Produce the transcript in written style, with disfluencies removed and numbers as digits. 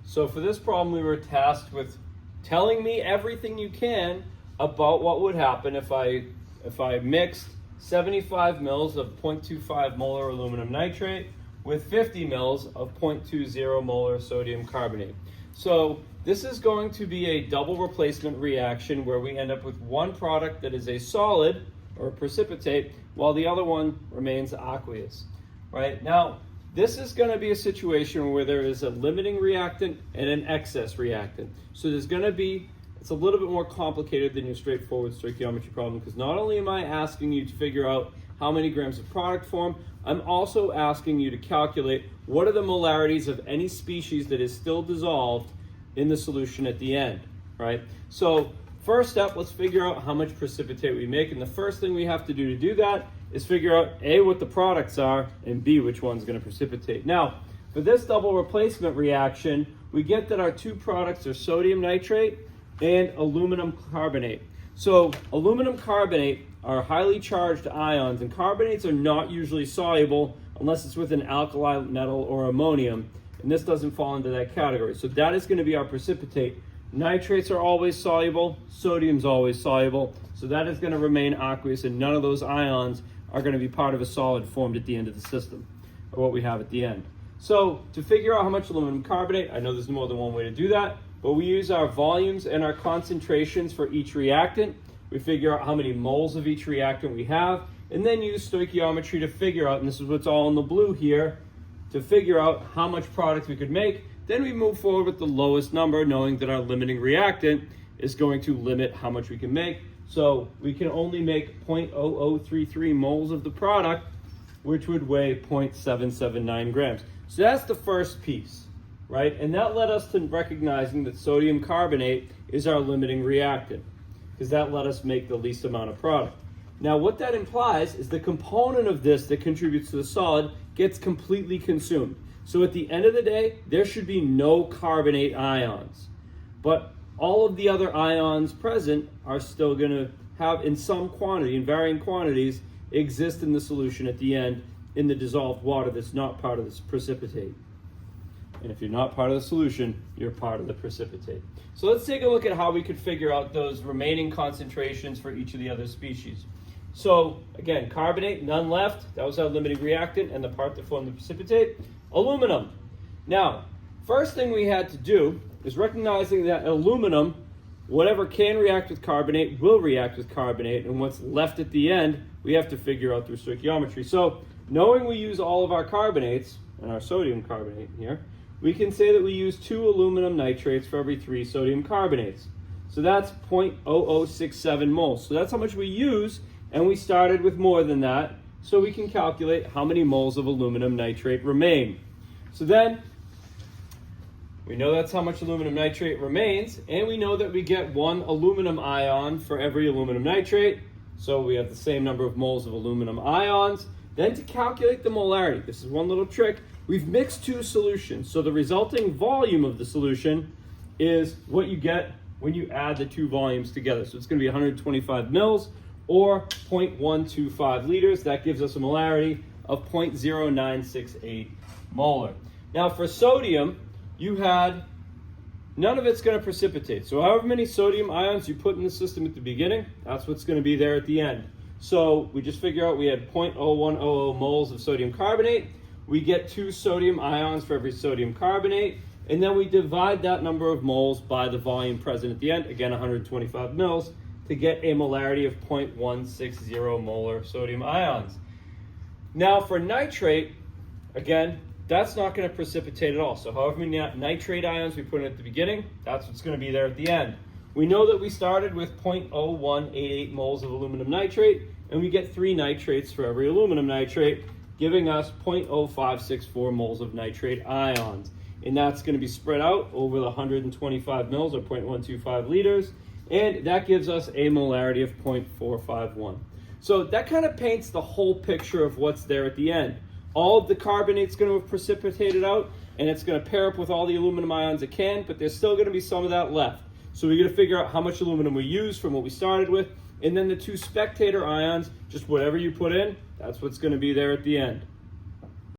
So for this problem, we were tasked with telling me everything you can about what would happen if I mixed 75 mils of 0.25 molar aluminum nitrate with 50 mils of 0.20 molar sodium carbonate. So this is going to be a double replacement reaction where we end up with one product that is a solid or a precipitate while the other one remains aqueous. Right? Now, this is going to be a situation where there is a limiting reactant and an excess reactant. So there's going to be, it's a little bit more complicated than your straightforward stoichiometry problem, because not only am I asking you to figure out how many grams of product form, I'm also asking you to calculate what are the molarities of any species that is still dissolved in the solution at the end, right? So first step, let's figure out how much precipitate we make. And the first thing we have to do that is figure out A, what the products are, and B, which one's going to precipitate. Now, for this double replacement reaction, we get that our two products are sodium nitrate and aluminum carbonate. So aluminum carbonate are highly charged ions, and carbonates are not usually soluble unless it's with an alkali metal or ammonium, and this doesn't fall into that category. So that is going to be our precipitate. Nitrates are always soluble, sodium's always soluble, so that is going to remain aqueous, and none of those ions are going to be part of a solid formed at the end of the system, or what we have at the end. So to figure out how much aluminum carbonate, I know there's more than one way to do that, but we use our volumes and our concentrations for each reactant. We figure out how many moles of each reactant we have, and then use stoichiometry to figure out, and this is what's all in the blue here, to figure out how much product we could make. Then we move forward with the lowest number, knowing that our limiting reactant is going to limit how much we can make. So we can only make 0.0033 moles of the product, which would weigh 0.779 grams. So that's the first piece, right? And that led us to recognizing that sodium carbonate is our limiting reactant, because that let us make the least amount of product. Now what that implies is the component of this that contributes to the solid gets completely consumed. So at the end of the day, there should be no carbonate ions. But all of the other ions present are still going to have, in some quantity, in varying quantities, exist in the solution at the end in the dissolved water that's not part of this precipitate. And if you're not part of the solution, you're part of the precipitate. So let's take a look at how we could figure out those remaining concentrations for each of the other species. So again, carbonate, none left. That was our limiting reactant and the part that formed the precipitate. Aluminum. Now, first thing we had to do is recognizing that aluminum, whatever can react with carbonate will react with carbonate, and what's left at the end, we have to figure out through stoichiometry. So knowing we use all of our carbonates, and our sodium carbonate here, we can say that we use 2 aluminum nitrates for every 3 sodium carbonates. So that's 0.0067 moles. So that's how much we use, and we started with more than that, so we can calculate how many moles of aluminum nitrate remain. So then, we know that's how much aluminum nitrate remains, and we know that we get 1 aluminum ion for every aluminum nitrate, so we have the same number of moles of aluminum ions. Then to calculate the molarity, this is one little trick, we've mixed 2 solutions, so the resulting volume of the solution is what you get when you add the 2 volumes together. So it's going to be 125 mils, or 0.125 liters. That gives us a molarity of 0.0968 molar. Now for sodium, you had, none of it's going to precipitate. So however many sodium ions you put in the system at the beginning, that's what's going to be there at the end. So we just figure out we had 0.0100 moles of sodium carbonate. We get 2 sodium ions for every sodium carbonate, and then we divide that number of moles by the volume present at the end, again 125 mils, to get a molarity of 0.160 molar sodium ions. Now for nitrate, again, that's not going to precipitate at all. So however many nitrate ions we put in at the beginning, that's what's going to be there at the end. We know that we started with 0.0188 moles of aluminum nitrate, and we get 3 nitrates for every aluminum nitrate, giving us 0.0564 moles of nitrate ions. And that's going to be spread out over the 125 mils, or 0.125 liters, and that gives us a molarity of 0.451. So that kind of paints the whole picture of what's there at the end. All of the carbonate's going to have precipitated out, and it's going to pair up with all the aluminum ions it can, but there's still going to be some of that left. So we're going to figure out how much aluminum we use from what we started with, and then the 2 spectator ions, just whatever you put in, that's what's going to be there at the end.